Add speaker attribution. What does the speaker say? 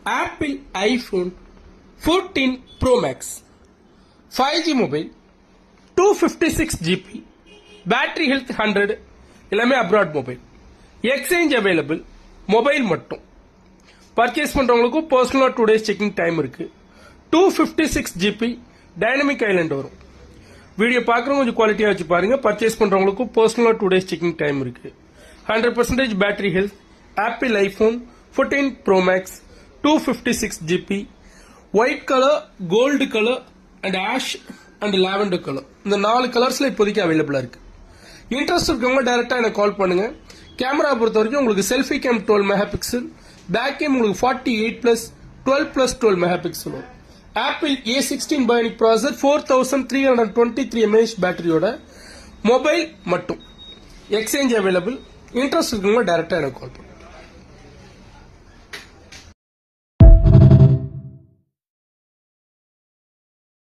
Speaker 1: Apple iPhone 14 Pro Max 5G mobile 256 GB battery health 100 எல்லாமே abroad mobile exchange available mobile மட்டும் purchase பண்றவங்களுக்கு பர்சனலா 2 days checking time இருக்கு 256 GB dynamic island வரும் video பார்க்குறவங்க கொஞ்சம் குவாலிட்டியா வச்சு பாருங்க பர்ச்சேஸ் பண்றவங்களுக்கு பர்சனலா 2 days checking time இருக்கு 100% battery health Apple iPhone 14 Pro Max 256 GB white color gold color and ash and lavender color இந்த 4 கலர்ஸ்ல இப்போதைக்கு அவைலபிளா இருக்கு இன்ட்ரெஸ்ட் இருக்கவங்க டைரக்டா எனக்கு கால் பண்ணுங்க கேமரா பொறுத்த வரைக்கும் உங்களுக்கு selfie cam 12 mega pixel back cam உங்களுக்கு 48+12+12 mega pixel Apple A16 bionic processor 4323 mAh பேட்டரியோட மொபைல் மட்டும் எக்ஸ்சேஞ்ச் அவைலபிள் இன்ட்ரெஸ்ட் இருக்கவங்க டைரக்டா எனக்கு கால் பண்ணுங்க